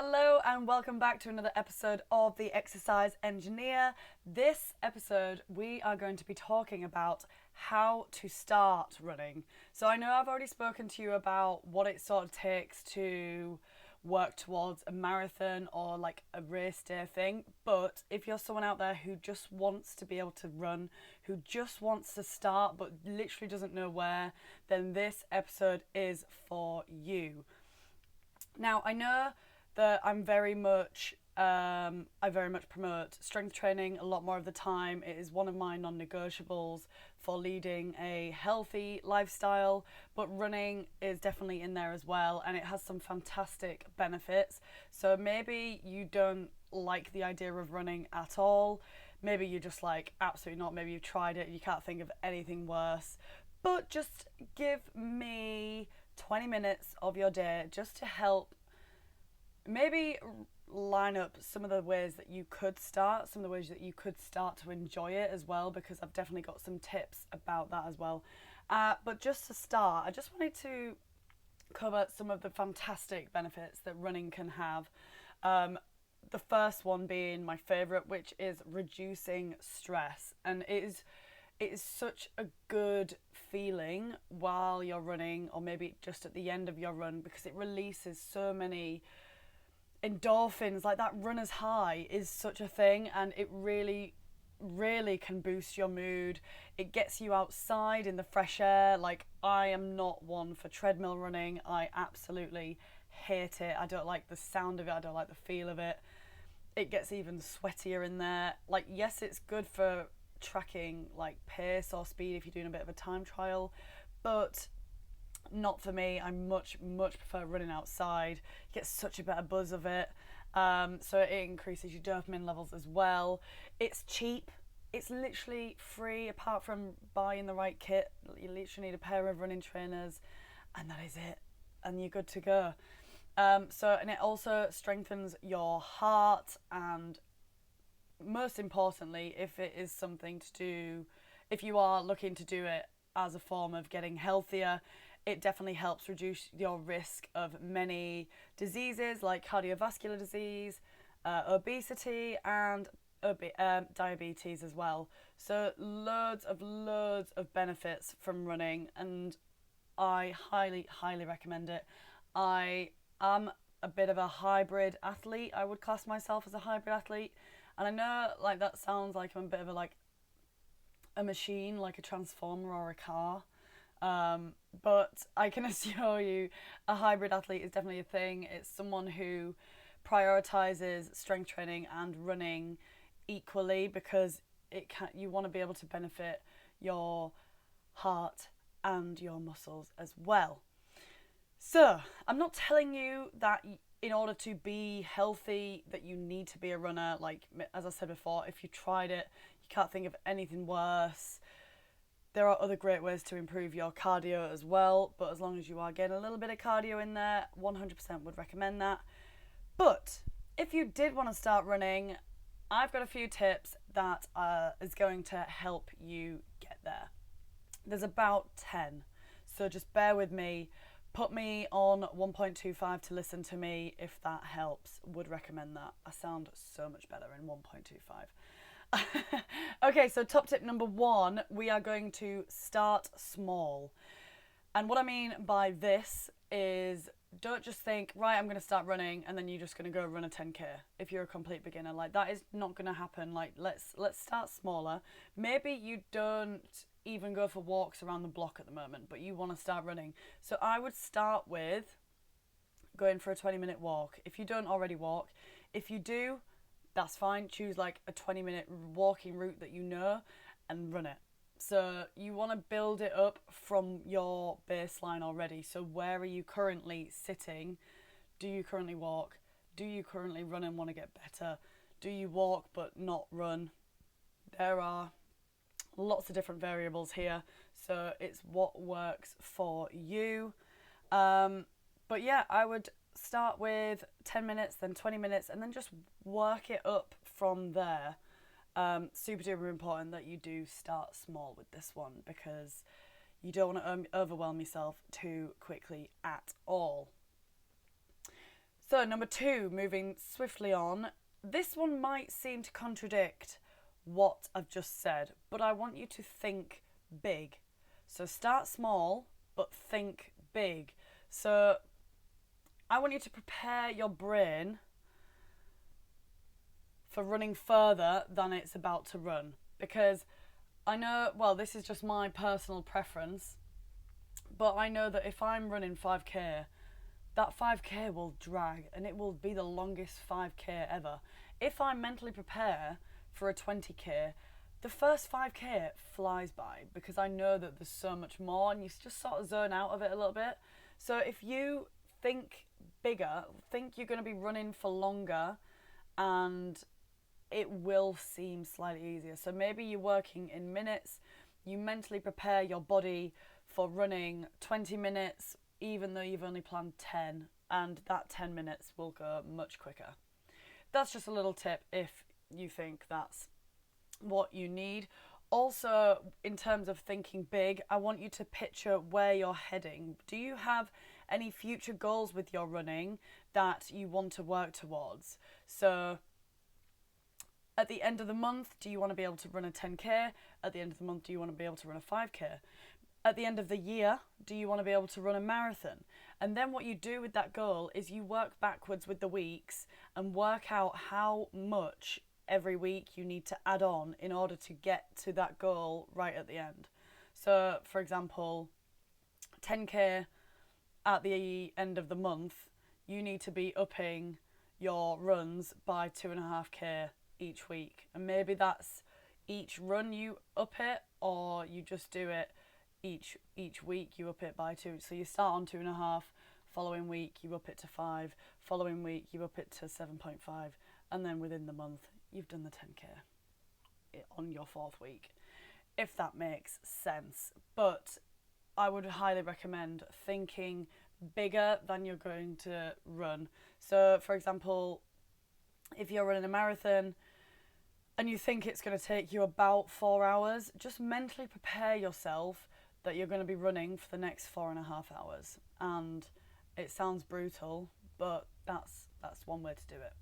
Hello and welcome back to another episode of The Exercise Engineer. This episode we are going to be talking about how to start running. So I know I've already spoken to you about what it sort of takes to work towards a marathon or like a race day thing, but if you're someone out there who just wants to be able to run, who just wants to start but literally doesn't know where, then this episode is for you. Now I know that I very much promote strength training a lot more of the time. It is one of my non-negotiables for leading a healthy lifestyle, but running is definitely in there as well, and it has some fantastic benefits. So maybe you don't like the idea of running at all. Maybe you're just like, absolutely not. Maybe you've tried it, you can't think of anything worse. But just give me 20 minutes of your day just to help maybe line up some of the ways that you could start, some of the ways that you could start to enjoy it as well, because I've definitely got some tips about that as well. But just to start, I just wanted to cover some of the fantastic benefits that running can have. The first one being my favourite, which is reducing stress. And it is such a good feeling while you're running, or maybe just at the end of your run, because it releases so many endorphins. Like, that runner's high is such a thing, and it really can boost your mood. It gets you outside in the fresh air. Like, I am not one for treadmill running. I absolutely hate it. I don't like the sound of it. I don't like the feel of it. It gets even sweatier in there. Like, yes, it's good for tracking like pace or speed if you're doing a bit of a time trial, but not for me. I much prefer running outside. You get such a better buzz of it. So it increases your dopamine levels as well. It's cheap. It's literally free, apart from buying the right kit. You literally need a pair of running trainers, and that is it. And you're good to go. And it also strengthens your heart, and most importantly, if it is something to do, if you are looking to do it as a form of getting healthier, it definitely helps reduce your risk of many diseases like cardiovascular disease, obesity, and diabetes as well. So loads of benefits from running, and I highly recommend it. I am a bit of a hybrid athlete. I would class myself as a hybrid athlete, and I know like that sounds like I'm a bit of a machine, like a transformer or a car. But I can assure you, a hybrid athlete is definitely a thing. It's someone who prioritizes strength training and running equally, because you want to be able to benefit your heart and your muscles as well. So, I'm not telling you that in order to be healthy that you need to be a runner. Like, as I said before, if you tried it, you can't think of anything worse. There are other great ways to improve your cardio as well, but as long as you are getting a little bit of cardio in there, 100% would recommend that. But if you did want to start running, I've got a few tips that is going to help you get there. There's about 10, so just bear with me. Put me on 1.25 to listen to me if that helps. Would recommend that. I sound so much better in 1.25. Okay, so top tip number 1, we are going to start small. And what I mean by this is, don't just think, right, I'm going to start running and then you're just going to go run a 10k if you're a complete beginner. Like, that is not going to happen. Like, let's start smaller. Maybe you don't even go for walks around the block at the moment, but you want to start running. So I would start with going for a 20-minute walk. If you don't already walk, if you do, that's fine. Choose like a 20-minute walking route that you know and run it. So you want to build it up from your baseline already. So where are you currently sitting? Do you currently walk? Do you currently run and want to get better? Do you walk but not run? There are lots of different variables here. So it's what works for you. But yeah, I would start with 10 minutes, then 20 minutes, and then just work it up from there. Super duper important that you do start small with this one, because you don't want to overwhelm yourself too quickly at all. So, number 2, moving swiftly on. This one might seem to contradict what I've just said, but I want you to think big. So, start small, but think big. So, I want you to prepare your brain for running further than it's about to run. Because I know, well, this is just my personal preference, but I know that if I'm running 5k, that 5k will drag and it will be the longest 5k ever. If I mentally prepare for a 20k, the first 5k flies by because I know that there's so much more and you just sort of zone out of it a little bit. So if you think bigger, think you're going to be running for longer, and it will seem slightly easier. So maybe you're working in minutes, you mentally prepare your body for running 20 minutes, even though you've only planned 10, and that 10 minutes will go much quicker. That's just a little tip if you think that's what you need. Also, in terms of thinking big, I want you to picture where you're heading. Do you have any future goals with your running that you want to work towards? So at the end of the month, do you want to be able to run a 10k? At the end of the month, do you want to be able to run a 5k? At the end of the year, do you want to be able to run a marathon? And then what you do with that goal is you work backwards with the weeks and work out how much every week you need to add on in order to get to that goal right at the end. So, for example, 10k at the end of the month, you need to be upping your runs by 2.5k each week. And maybe that's each run you up it, or you just do it each week you up it by 2. So you start on 2.5, following week you up it to 5, following week you up it to 7.5, and then within the month you've done the 10k on your 4th week, if that makes sense. But I would highly recommend thinking bigger than you're going to run. So for example, if you're running a marathon and you think it's going to take you about 4 hours, just mentally prepare yourself that you're going to be running for the next 4.5 hours. And it sounds brutal, but that's one way to do it.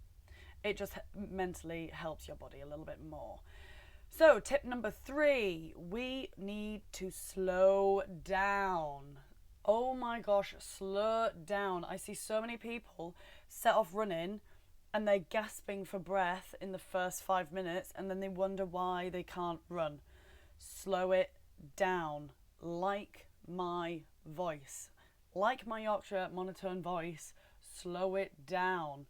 It just mentally helps your body a little bit more. So tip number 3, we need to slow down. Oh my gosh, slow down. I see so many people set off running and they're gasping for breath in the first 5 minutes, and then they wonder why they can't run. Slow it down. Like my voice. Like my Yorkshire monotone voice, slow it down.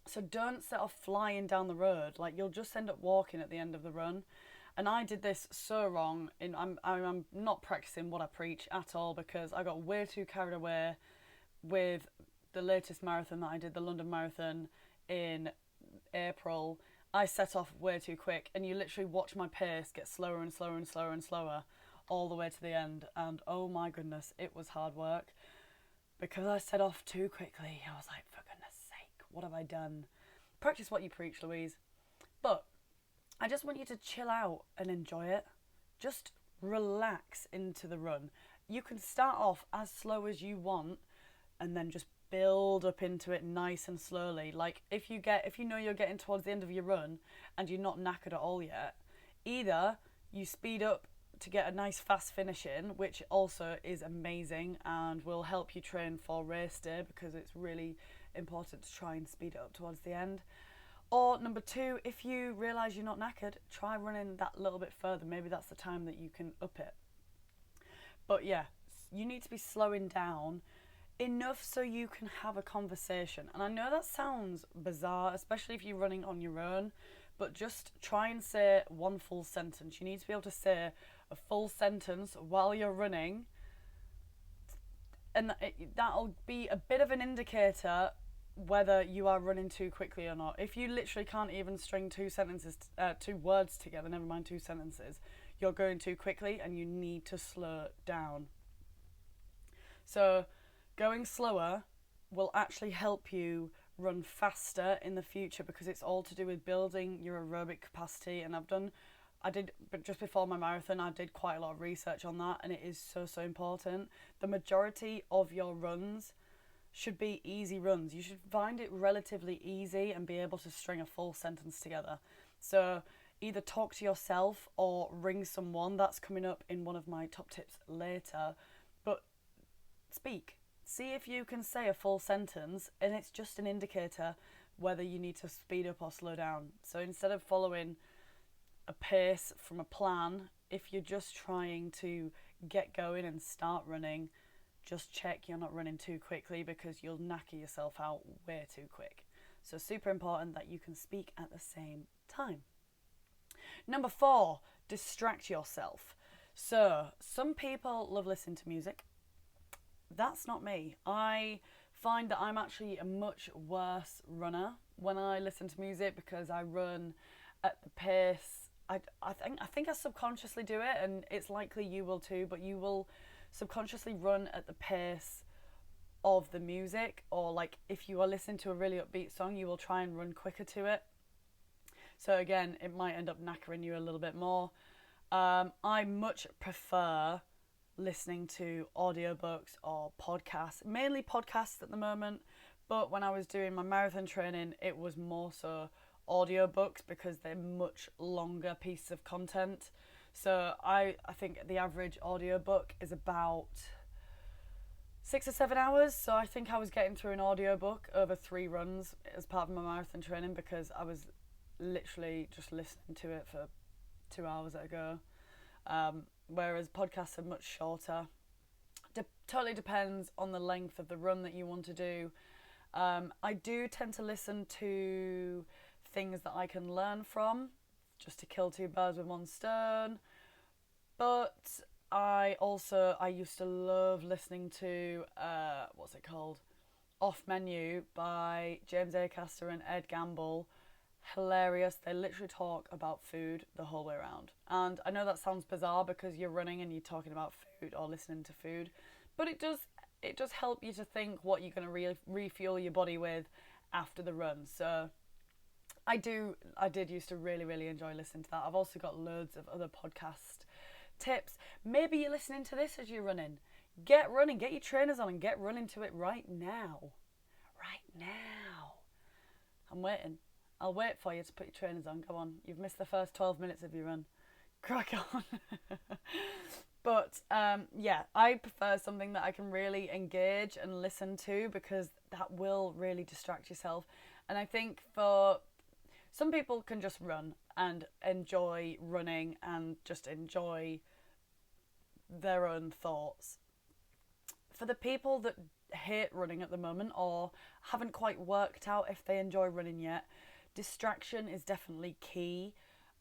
So don't set off flying down the road. Like, you'll just end up walking at the end of the run. And I did this so wrong. I'm not practicing what I preach at all, because I got way too carried away with the latest marathon that I did, the London Marathon in April. I set off way too quick, and you literally watch my pace get slower and slower and slower and slower all the way to the end. And oh my goodness, it was hard work because I set off too quickly. I was like, for goodness sake, what have I done? Practice what you preach, Louise. But I just want you to chill out and enjoy it. Just relax into the run. You can start off as slow as you want and then just build up into it nice and slowly. Like, if you know you're getting towards the end of your run and you're not knackered at all yet, either you speed up to get a nice fast finish in, which also is amazing and will help you train for race day, because it's really important to try and speed it up towards the end. Or number 2, if you realise you're not knackered, try running that little bit further. Maybe that's the time that you can up it. But yeah, you need to be slowing down enough so you can have a conversation. And I know that sounds bizarre, especially if you're running on your own, but just try and say one full sentence. You need to be able to say a full sentence while you're running, and that'll be a bit of an indicator whether you are running too quickly or not. If you literally can't even string 2 words together, never mind 2 sentences, you're going too quickly and you need to slow down. So going slower will actually help you run faster in the future, because it's all to do with building your aerobic capacity. And but just before my marathon, I did quite a lot of research on that, and it is so important. The majority of your runs should be easy runs. You should find it relatively easy and be able to string a full sentence together. So either talk to yourself or ring someone. That's coming up in one of my top tips later. But speak. See if you can say a full sentence, and it's just an indicator whether you need to speed up or slow down. So instead of following a pace from a plan, if you're just trying to get going and start running, just check you're not running too quickly, because you'll knacker yourself out way too quick. So super important that you can speak at the same time. Number 4, distract yourself. So some people love listening to music. That's not me. I find that I'm actually a much worse runner when I listen to music, because I run at the pace. I think I subconsciously do it, and it's likely you will too, but you will subconsciously run at the pace of the music, or like if you are listening to a really upbeat song, you will try and run quicker to it. So again, it might end up knackering you a little bit more. I much prefer listening to audiobooks or podcasts, mainly podcasts at the moment, but when I was doing my marathon training, it was more so audiobooks, because they're much longer pieces of content. So I think the average audiobook is about 6 or 7 hours. So I think I was getting through an audiobook over 3 runs as part of my marathon training, because I was literally just listening to it for 2 hours at a go. Whereas podcasts are much shorter. Totally depends on the length of the run that you want to do. I do tend to listen to things that I can learn from, just to kill 2 birds with 1 stone. But I used to love listening to what's it called? Off Menu by James Acaster and Ed Gamble. Hilarious. They literally talk about food the whole way around. And I know that sounds bizarre, because you're running and you're talking about food or listening to food, but it does help you to think what you're going to refuel your body with after the run. So I did used to really, really enjoy listening to that. I've also got loads of other podcast tips. Maybe you're listening to this as you're running. Get running, get your trainers on and get running to it right now. Right now. I'm waiting. I'll wait for you to put your trainers on. Go on. You've missed the first 12 minutes of your run. Crack on. But yeah, I prefer something that I can really engage and listen to, because that will really distract yourself. And I think for some people can just run and enjoy running and just enjoy their own thoughts. For the people that hate running at the moment, or haven't quite worked out if they enjoy running yet, distraction is definitely key.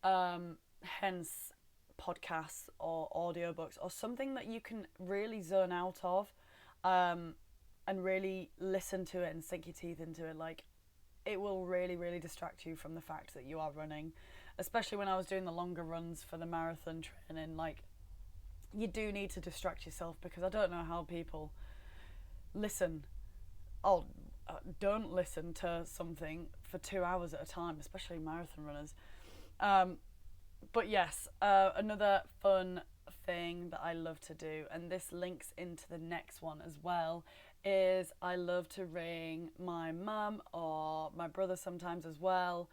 Hence podcasts or audiobooks, or something that you can really zone out of, and really listen to it and sink your teeth into it. Like, it will really, really distract you from the fact that you are running. Especially when I was doing the longer runs for the marathon training, like, you do need to distract yourself, because I don't know how people don't listen to something for 2 hours at a time, especially marathon runners. But yes, another fun thing that I love to do, and this links into the next one as well, is I love to ring my mum or my brother sometimes as well,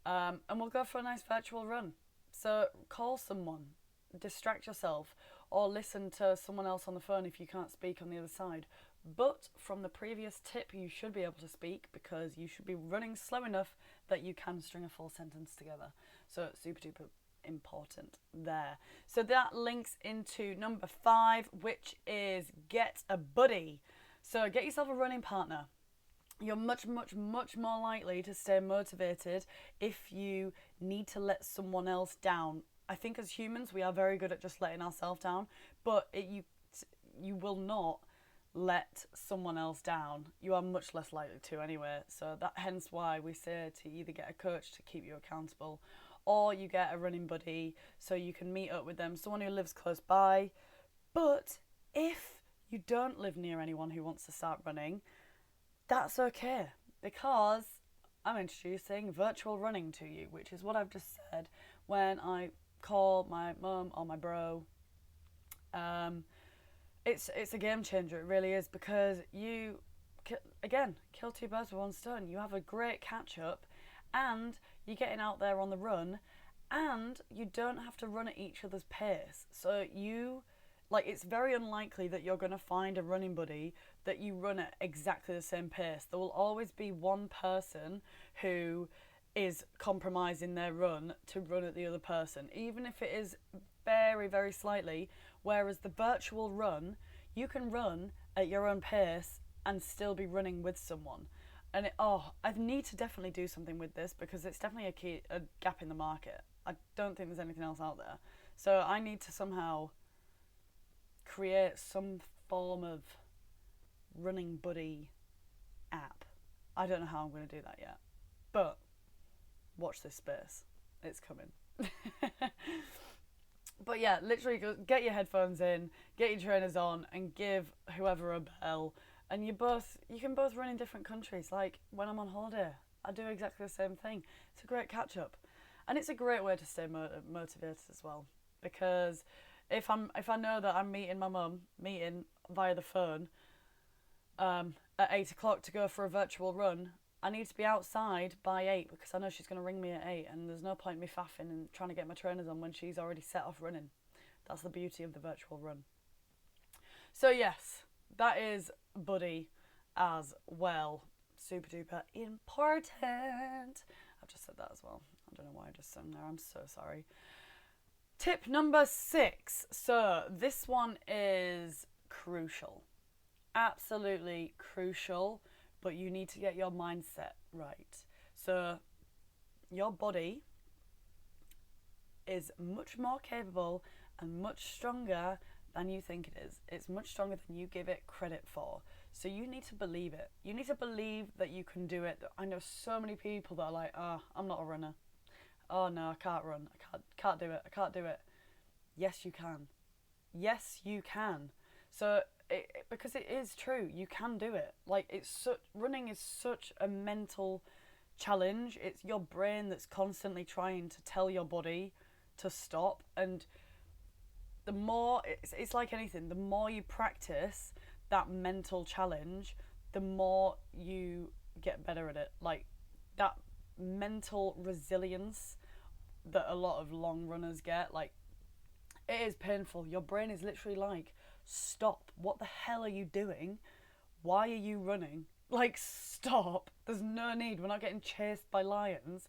and we'll go for a nice virtual run. So call someone, distract yourself, or listen to someone else on the phone if you can't speak on the other side. But from the previous tip, you should be able to speak, because you should be running slow enough that you can string a full sentence together. So super duper important there. So that links into number 5, which is get a buddy. So get yourself a running partner. You're much, much, much more likely to stay motivated if you need to let someone else down. I think as humans, we are very good at just letting ourselves down, but you will not let someone else down. You are much less likely to anyway. So that hence why we say to either get a coach to keep you accountable, or you get a running buddy so you can meet up with them, someone who lives close by. But if you don't live near anyone who wants to start running, that's okay, because I'm introducing virtual running to you, which is what I've just said when I call my mum or my bro. It's a game changer, it really is, because you again, kill two birds with one stone. You have a great catch up, and you're getting out there on the run, and you don't have to run at each other's pace. So it's very unlikely that you're going to find a running buddy that you run at exactly the same pace. There will always be one person who is compromising their run to run at the other person, even if it is very, very slightly. Whereas the virtual run, you can run at your own pace and still be running with someone. And I need to definitely do something with this, because it's definitely a gap in the market. I don't think there's anything else out there. So I need to somehow create some form of running buddy app. I don't know how I'm going to do that yet, but watch this space. It's coming. But yeah, literally get your headphones in, get your trainers on, and give whoever a bell. And you can both run in different countries. Like when I'm on holiday, I do exactly the same thing. It's a great catch up, and it's a great way to stay motivated as well. Because if I know that I'm meeting my mum via the phone at 8 o'clock to go for a virtual run, I need to be outside by 8, because I know she's going to ring me at 8, and there's no point in me faffing and trying to get my trainers on when she's already set off running. That's the beauty of the virtual run. So yes, that is buddy as well. Super duper important. I've just said that as well. I don't know why I just said there. I'm so sorry. Tip number 6. So this one is crucial. Absolutely crucial. But you need to get your mindset right. So your body is much more capable and much stronger than you think it is. It's much stronger than you give it credit for. So you need to believe it. You need to believe that you can do it. I know so many people that are like, I'm not a runner. Oh no, I can't run. I can't do it. I can't do it. Yes, you can. Yes, you can. So because it is true, you can do it. Like running is such a mental challenge. It's your brain that's constantly trying to tell your body to stop, and the more it's like anything, the more you practice that mental challenge, the more you get better at it. Like that mental resilience that a lot of long runners get, like it is painful. Your brain is literally like, stop. What the hell are you doing? Why are you running? Like, stop. There's no need. We're not getting chased by lions.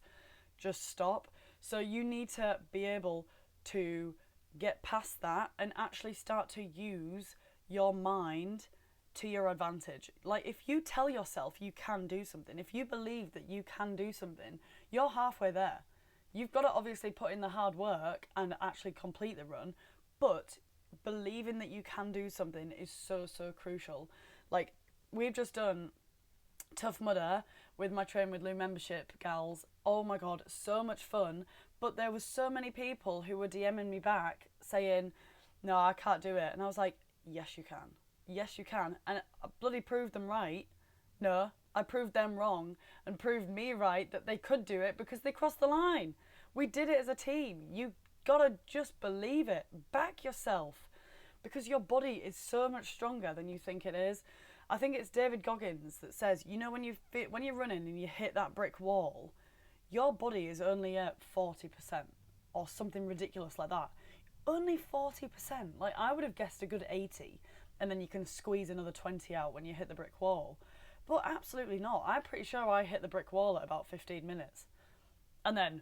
Just stop. So you need to be able to get past that and actually start to use your mind to your advantage. Like, if you tell yourself you can do something, if you believe that you can do something, you're halfway there. You've got to obviously put in the hard work and actually complete the run, but believing that you can do something is so, so crucial. Like, we've just done Tough Mudder with my Train with Lou membership gals. Oh my god, so much fun. But there was so many people who were DMing me back saying, no, I can't do it. And I was like, yes, you can. Yes, you can. And I bloody proved them right. No, I proved them wrong and proved me right that they could do it because they crossed the line. We did it as a team. You gotta just believe it. Back yourself, because your body is so much stronger than you think it is. I think it's David Goggins that says, you know, when you're running and you hit that brick wall, your body is only at 40% or something ridiculous like that. Only 40%. Like, I would have guessed a good 80, and then you can squeeze another 20 out when you hit the brick wall. But absolutely not. I'm pretty sure I hit the brick wall at about 15 minutes. And then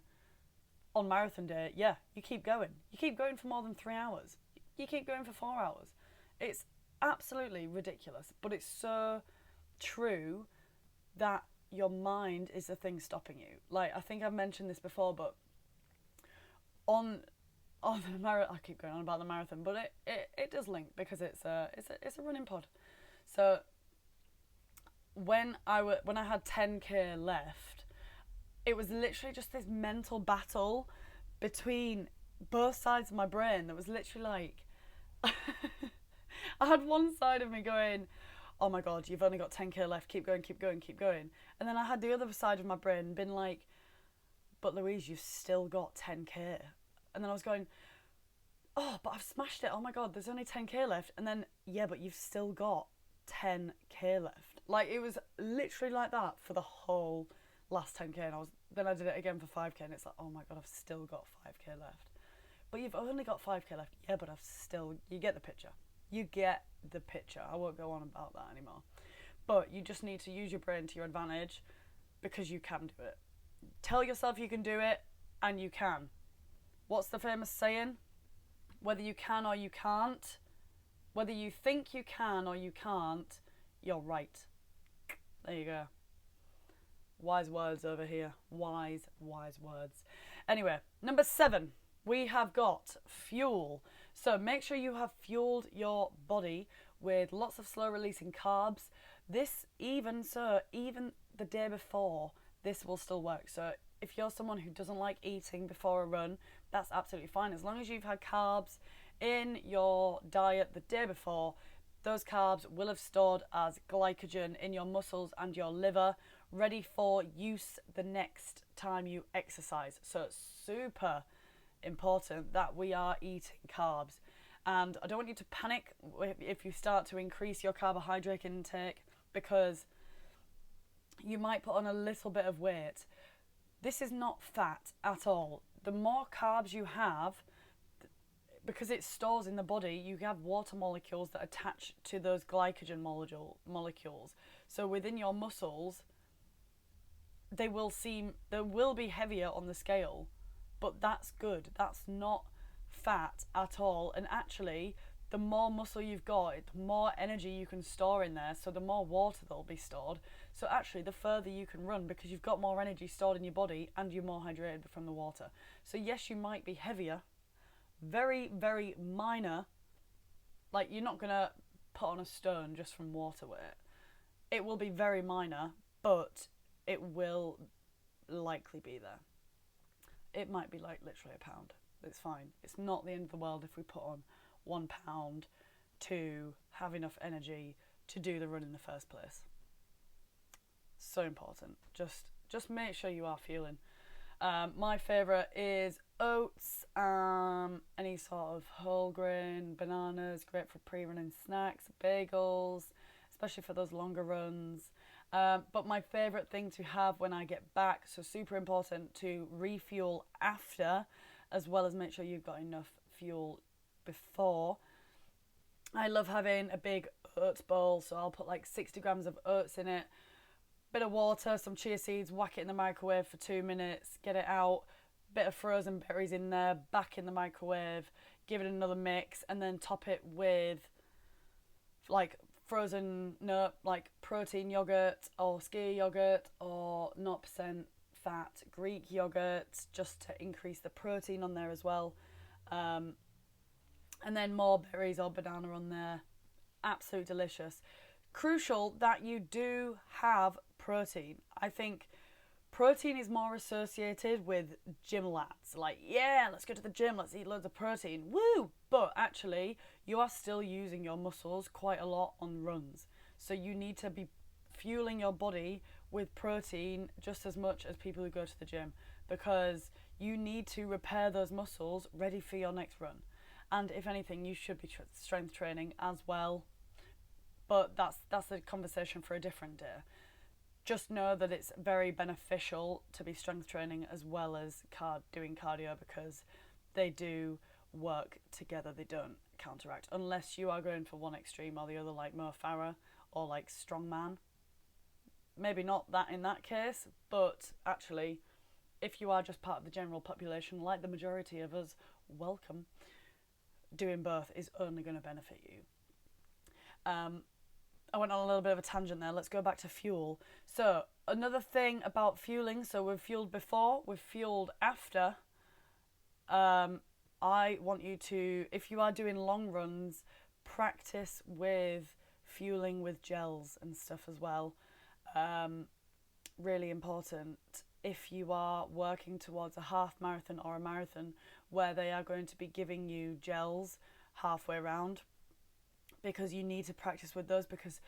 on marathon day, yeah, you keep going. You keep going for more than 3 hours. You keep going for 4 hours. It's absolutely ridiculous, but it's so true that your mind is the thing stopping you. Like, I think I've mentioned this before, but on the marathon, I keep going on about the marathon, but it does link because it's a running pod. So when I had 10k left, it was literally just this mental battle between both sides of my brain that was literally like I had one side of me going, oh my god, you've only got 10k left, keep going, keep going, keep going. And then I had the other side of my brain been like, but Louise, you've still got 10k. And then I was going, oh, but I've smashed it, oh my god, there's only 10k left. And then, yeah, but you've still got 10k left. Like, it was literally like that for the whole last 10k, and then I did it again for 5k, and it's like, oh my god, I've still got 5k left. But you've only got 5k left. Yeah, but you get the picture. You get the picture. I won't go on about that anymore. But you just need to use your brain to your advantage, because you can do it. Tell yourself you can do it, and you can. What's the famous saying? Whether you can or you can't, whether you think you can or you can't, you're right. There you go. Wise words over here. Wise words. Anyway, number 7, we have got fuel. So make sure you have fueled your body with lots of slow releasing carbs. Even the day before, this will still work. So if you're someone who doesn't like eating before a run, that's absolutely fine. As long as you've had carbs in your diet the day before, those carbs will have stored as glycogen in your muscles and your liver, ready for use the next time you exercise. So it's super important that we are eating carbs. And I don't want you to panic if you start to increase your carbohydrate intake, because you might put on a little bit of weight. This is not fat at all. The more carbs you have, because it stores in the body, you have water molecules that attach to those glycogen molecules. So within your muscles, they will be heavier on the scale, but that's good. That's not fat at all. And actually, the more muscle you've got, the more energy you can store in there, so the more water there'll be stored. So actually, the further you can run, because you've got more energy stored in your body and you're more hydrated from the water. So yes, you might be heavier, very, very minor. Like, you're not going to put on a stone just from water weight. It will be very minor, but it will likely be there. It might be like literally a pound. It's fine. It's not the end of the world if we put on 1 pound to have enough energy to do the run in the first place. So important. Just make sure you are fueling. My favourite is oats, any sort of whole grain, bananas, great for pre-running snacks, bagels, especially for those longer runs. But my favourite thing to have when I get back, so super important to refuel after, as well as make sure you've got enough fuel before. I love having a big oats bowl, so I'll put like 60 grams of oats in it, bit of water, some chia seeds, whack it in the microwave for 2 minutes, get it out, bit of frozen berries in there, back in the microwave, give it another mix, and then top it with like like protein yogurt or skyr yogurt or 0% fat Greek yogurt, just to increase the protein on there as well. And then more berries or banana on there. Absolutely delicious. Crucial that you do have protein. I think protein is more associated with gym lads. Like, yeah, let's go to the gym, let's eat loads of protein. Woo! But actually, you are still using your muscles quite a lot on runs. So you need to be fueling your body with protein just as much as people who go to the gym, because you need to repair those muscles ready for your next run. And if anything, you should be strength training as well. But that's a conversation for a different day. Just know that it's very beneficial to be strength training as well as doing cardio, because they do work together. They don't counteract, unless you are going for one extreme or the other, like Mo Farah or like strongman. Maybe not that in that case, but actually, if you are just part of the general population, like the majority of us, welcome. Doing both is only going to benefit you. I went on a little bit of a tangent there. Let's go back to fuel. So another thing about fueling, so we've fueled before, we've fueled after. I want you to, if you are doing long runs, practice with fueling with gels and stuff as well. Really important if you are working towards a half marathon or a marathon, where they are going to be giving you gels halfway around, because you need to practice with those. Because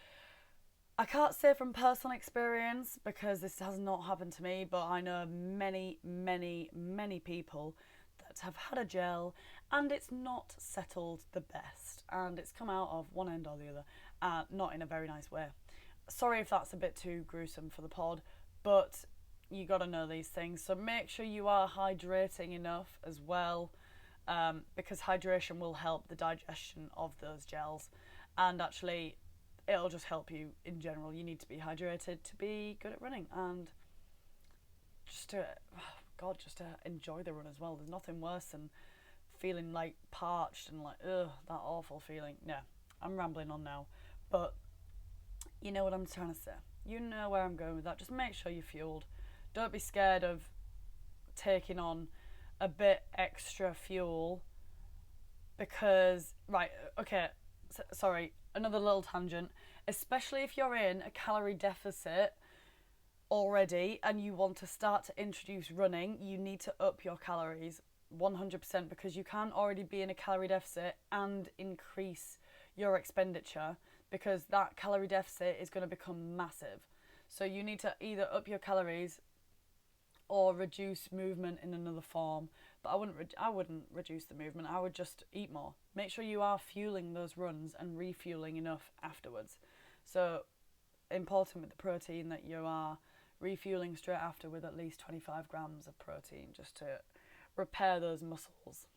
I can't say from personal experience, because this has not happened to me, but I know many, many, many people that have had a gel and it's not settled the best, and it's come out of one end or the other, not in a very nice way. sorry if that's a bit too gruesome for the pod, but you got to know these things. So make sure you are hydrating enough as well, because hydration will help the digestion of those gels, and actually it'll just help you in general. You need to be hydrated to be good at running, and just to enjoy the run as well. There's nothing worse than feeling like parched and like, ugh, that awful feeling. No, I'm rambling on now, but you know what I'm trying to say. You know where I'm going with that. Just make sure you're fueled. Don't be scared of taking on a bit extra fuel because, right, okay, sorry, another little tangent. Especially if you're in a calorie deficit already and you want to start to introduce running, you need to up your calories 100%, because you can't already be in a calorie deficit and increase your expenditure, because that calorie deficit is going to become massive. So you need to either up your calories or reduce movement in another form. But I wouldn't reduce the movement. I would just eat more. Make sure you are fueling those runs and refueling enough afterwards. So important with the protein that you are refueling straight after with at least 25 grams of protein, just to repair those muscles.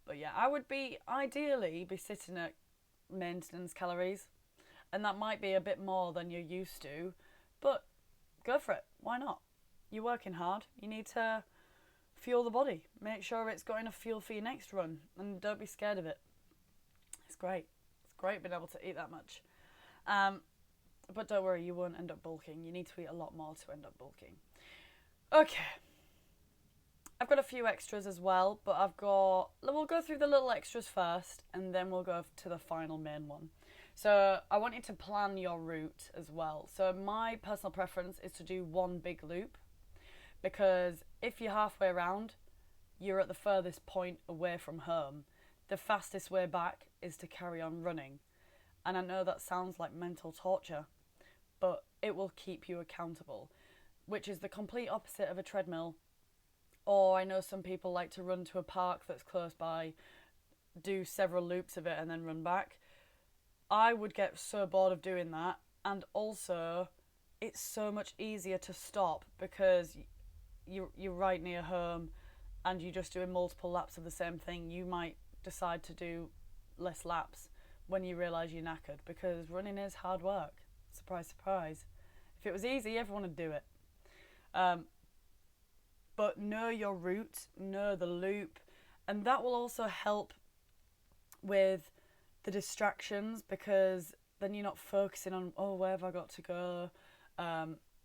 But yeah, I would ideally be sitting at maintenance calories, and that might be a bit more than you're used to, but go for it. Why not? You're working hard. You need to fuel the body. Make sure it's got enough fuel for your next run, and don't be scared of it. It's great. It's great being able to eat that much. But don't worry, you won't end up bulking. You need to eat a lot more to end up bulking. Okay. I've got a few extras as well, but we'll go through the little extras first, and then we'll go to the final main one. So I want you to plan your route as well. So my personal preference is to do one big loop, because if you're halfway around, you're at the furthest point away from home. The fastest way back is to carry on running. And I know that sounds like mental torture, but it will keep you accountable, which is the complete opposite of a treadmill. Or I know some people like to run to a park that's close by, do several loops of it and then run back. I would get so bored of doing that, and also it's so much easier to stop because you're right near home and you're just doing multiple laps of the same thing. You might decide to do less laps when you realise you're knackered, because running is hard work. Surprise, surprise. If it was easy, everyone would do it. But know your route, know the loop, and that will also help with the distractions, because then you're not focusing on, oh, where have I got to go?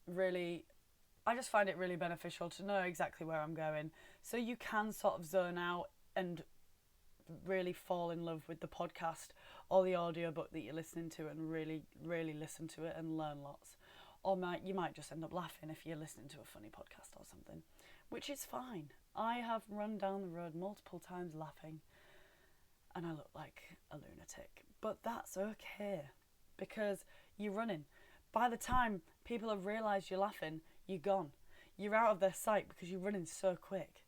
Really, I just find it really beneficial to know exactly where I'm going, so you can sort of zone out and really fall in love with the podcast or the audiobook that you're listening to, and really, really listen to it and learn lots. Or you might just end up laughing if you're listening to a funny podcast or something, which is fine. I have run down the road multiple times laughing, and I look like a lunatic. But that's okay, because you're running. By the time people have realised you're laughing, you're gone. You're out of their sight because you're running so quick.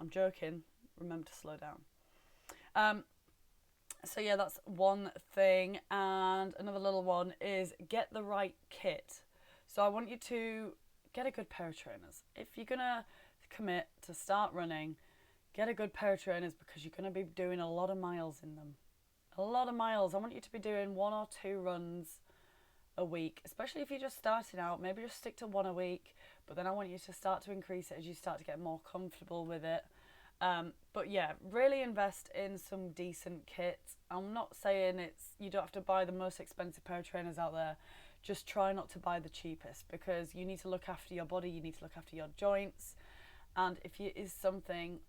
I'm joking. Remember to slow down. So yeah, that's one thing. And another little one is get the right kit. So I want you to get a good pair of trainers. If you're going to commit to start running, get a good pair of trainers, because you're going to be doing a lot of miles in them. A lot of miles. I want you to be doing 1 or 2 runs a week, especially if you're just starting out. Maybe just stick to 1 a week, but then I want you to start to increase it as you start to get more comfortable with it. But yeah, really invest in some decent kit. I'm not saying you don't have to buy the most expensive pair of trainers out there. Just try not to buy the cheapest, because you need to look after your body, you need to look after your joints. And if it is something,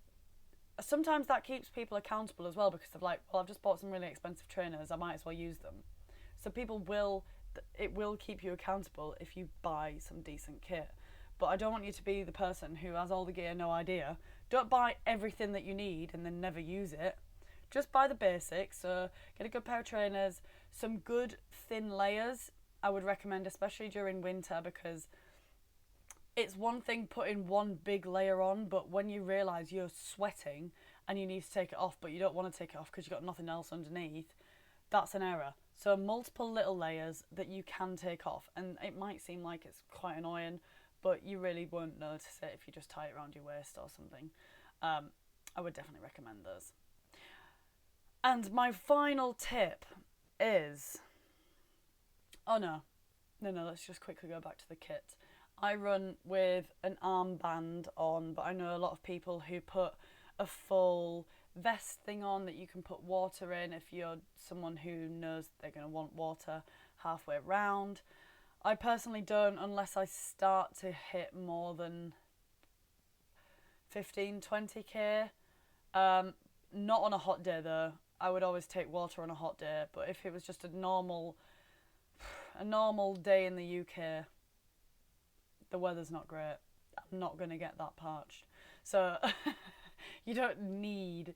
sometimes that keeps people accountable as well, because they're like, well, I've just bought some really expensive trainers, I might as well use them. So it will keep you accountable if you buy some decent kit. But I don't want you to be the person who has all the gear, no idea. Don't buy everything that you need and then never use it. Just buy the basics. So get a good pair of trainers, some good thin layers. I would recommend, especially during winter, because it's one thing putting one big layer on, but when you realise you're sweating and you need to take it off, but you don't want to take it off because you've got nothing else underneath, that's an error. So multiple little layers that you can take off, and it might seem like it's quite annoying, but you really won't notice it if you just tie it around your waist or something. I would definitely recommend those. And my final tip is, oh no, let's just quickly go back to the kit. I run with an armband on, but I know a lot of people who put a full vest thing on that you can put water in if you're someone who knows they're going to want water halfway around. I personally don't, unless I start to hit more than 15-20k. Not on a hot day though. I would always take water on a hot day, but if it was just a normal day in the UK, the weather's not great. I'm not going to get that parched. So you don't need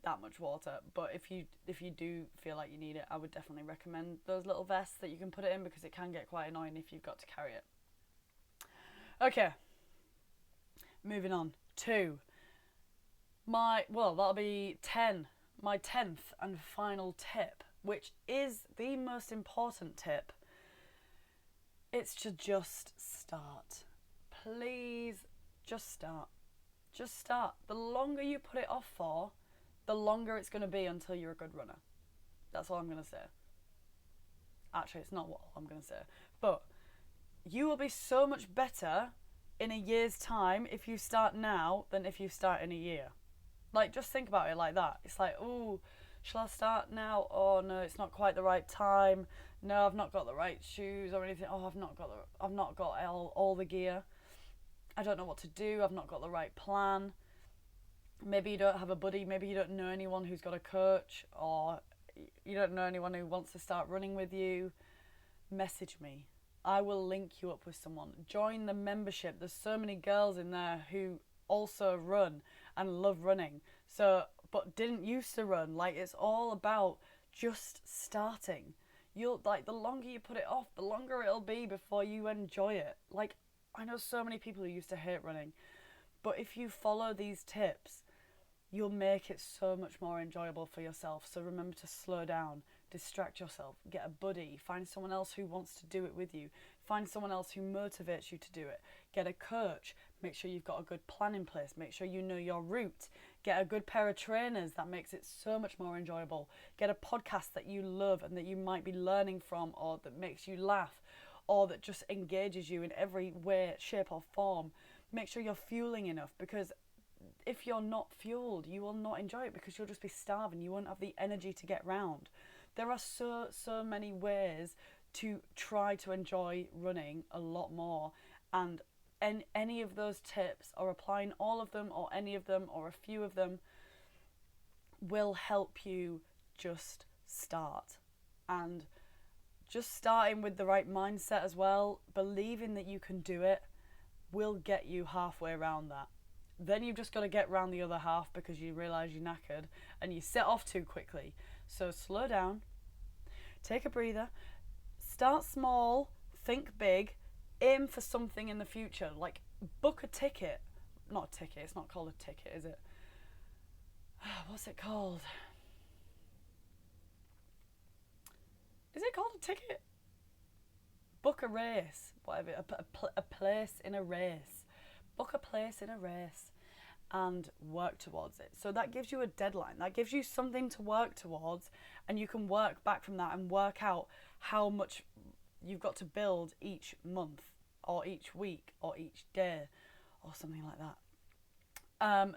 that much water, but if you do feel like you need it, I would definitely recommend those little vests that you can put it in, because it can get quite annoying if you've got to carry it. Okay, moving on to that'll be 10. My 10th and final tip, which is the most important tip. It's to just start. Please, just start. Just start. The longer you put it off for, the longer it's going to be until you're a good runner. That's all I'm going to say. Actually, it's not what I'm going to say. But you will be so much better in a year's time if you start now than if you start in a year. Like, just think about it like that. It's like, oh, shall I start now? Oh no, it's not quite the right time. No, I've not got the right shoes or anything. Oh, I've not got all the gear. I don't know what to do. I've not got the right plan. Maybe you don't have a buddy. Maybe you don't know anyone who's got a coach, or you don't know anyone who wants to start running with you. Message me. I will link you up with someone. Join the membership. There's so many girls in there who also run and love running, but didn't used to run. Like, it's all about just starting. The longer you put it off, the longer it'll be before you enjoy it. Like, I know so many people who used to hate running, but if you follow these tips, you'll make it so much more enjoyable for yourself. So remember to slow down, distract yourself, get a buddy, find someone else who wants to do it with you, find someone else who motivates you to do it, get a coach, make sure you've got a good plan in place, make sure you know your route, get a good pair of trainers. That makes it so much more enjoyable. Get a podcast that you love and that you might be learning from, or that makes you laugh, or that just engages you in every way, shape or form. Make sure you're fueling enough, because if you're not fueled, you will not enjoy it, because you'll just be starving. You won't have the energy to get round. There are so many ways to try to enjoy running a lot more, and any of those tips, or applying all of them or any of them or a few of them, will help you just start. And just starting with the right mindset as well, believing that you can do it, will get you halfway around that. Then you've just got to get round the other half, because you realise you're knackered and you set off too quickly. So slow down, take a breather, start small, think big, aim for something in the future. Like, book a ticket. Not a ticket, it's not called a ticket, is it? What's it called? Is it called a ticket? Book a race, whatever, a place in a race. Book a place in a race and work towards it. So that gives you a deadline. That gives you something to work towards, and you can work back from that and work out how much you've got to build each month or each week or each day or something like that.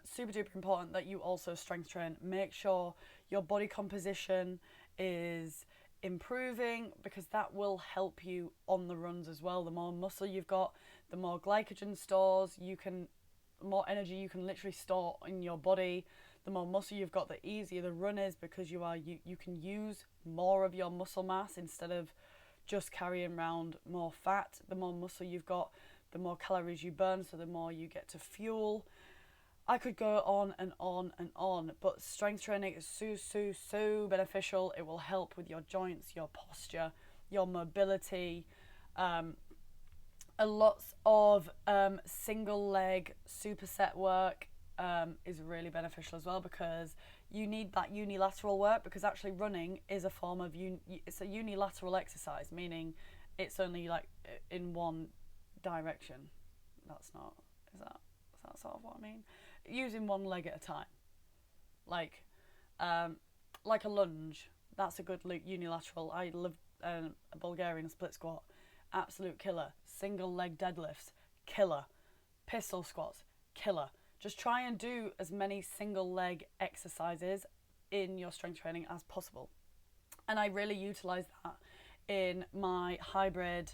Super duper important that you also strength train. Make sure your body composition is improving, because that will help you on the runs as well. The more muscle you've got, the more glycogen stores the more energy you can literally store in your body. The more muscle you've got, the easier the run is, because you can use more of your muscle mass instead of just carrying around more fat. The more muscle you've got, the more calories you burn, so the more you get to fuel. I could go on and on and on, but strength training is so beneficial. It will help with your joints, your posture, your mobility. A lot of single leg superset work is really beneficial as well, because you need that unilateral work, because actually running is a form of it's a unilateral exercise, meaning it's only like in one direction. That's not, is that sort of what I mean? Using one leg at a time, like a lunge. That's a good unilateral. I love a Bulgarian split squat, absolute killer. Single leg deadlifts, killer. Pistol squats, killer. Just try and do as many single leg exercises in your strength training as possible. And I really utilize that in my hybrid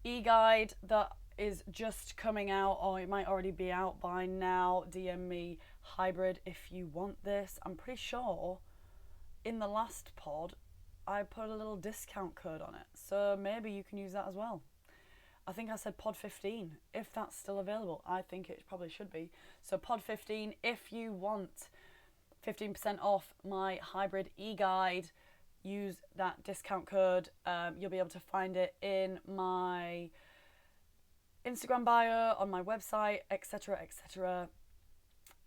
e-guide that is just coming out, or it might already be out by now. DM me hybrid if you want this. I'm pretty sure in the last pod I put a little discount code on it, so maybe you can use that as well. I think I said pod 15, if that's still available. I think it probably should be. So pod 15, if you want 15% off my hybrid e-guide, use that discount code. You'll be able to find it in my Instagram bio, on my website, etc., etc.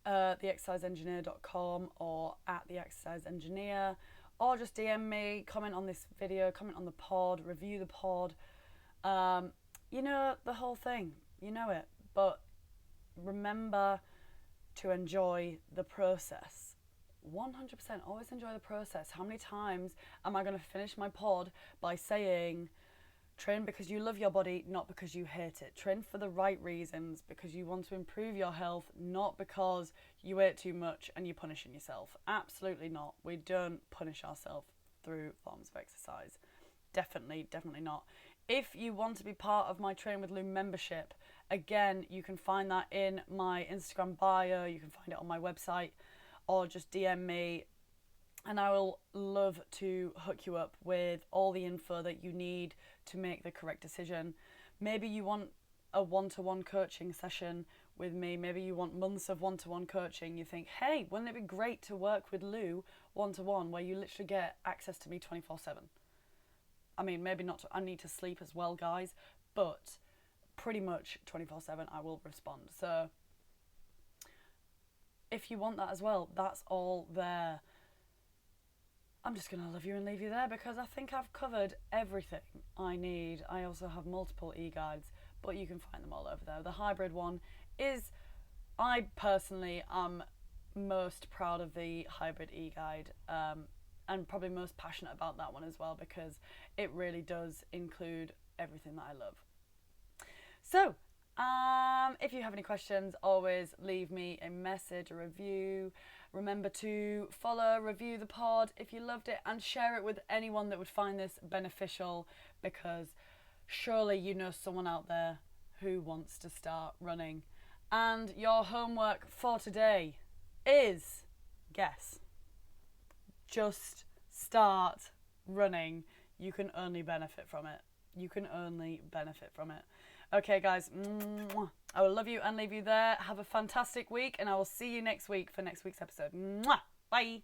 theexerciseengineer.com or at theexerciseengineer, or just DM me, comment on this video, comment on the pod, review the pod. You know the whole thing, you know it, but remember to enjoy the process. 100%, always enjoy the process. How many times am I going to finish my pod by saying, train because you love your body, not because you hate it. Train for the right reasons, because you want to improve your health, not because you ate too much and you're punishing yourself. Absolutely not. We don't punish ourselves through forms of exercise. Definitely not. If you want to be part of my Train with Lou membership, again, you can find that in my Instagram bio, you can find it on my website, or just DM me, and I will love to hook you up with all the info that you need to make the correct decision. Maybe you want a one-to-one coaching session with me. Maybe you want months of one-to-one coaching. You think, hey, wouldn't it be great to work with Lou one-to-one, where you literally get access to me 24/7? I mean, maybe not, I need to sleep as well, guys, but pretty much 24/7 I will respond. So if you want that as well, that's all there. I'm just going to love you and leave you there, because I think I've covered everything I need. I also have multiple e-guides, but you can find them all over there. The hybrid one is, I personally am most proud of the hybrid e-guide, and probably most passionate about that one as well, because it really does include everything that I love. So, if you have any questions, always leave me a message, a review. Remember to follow, review the pod if you loved it, and share it with anyone that would find this beneficial, because surely you know someone out there who wants to start running. And your homework for today is, guess. Just start running. You can only benefit from it. You can only benefit from it. Okay, guys, I will love you and leave you there. Have a fantastic week, and I will see you next week for next week's episode. Bye.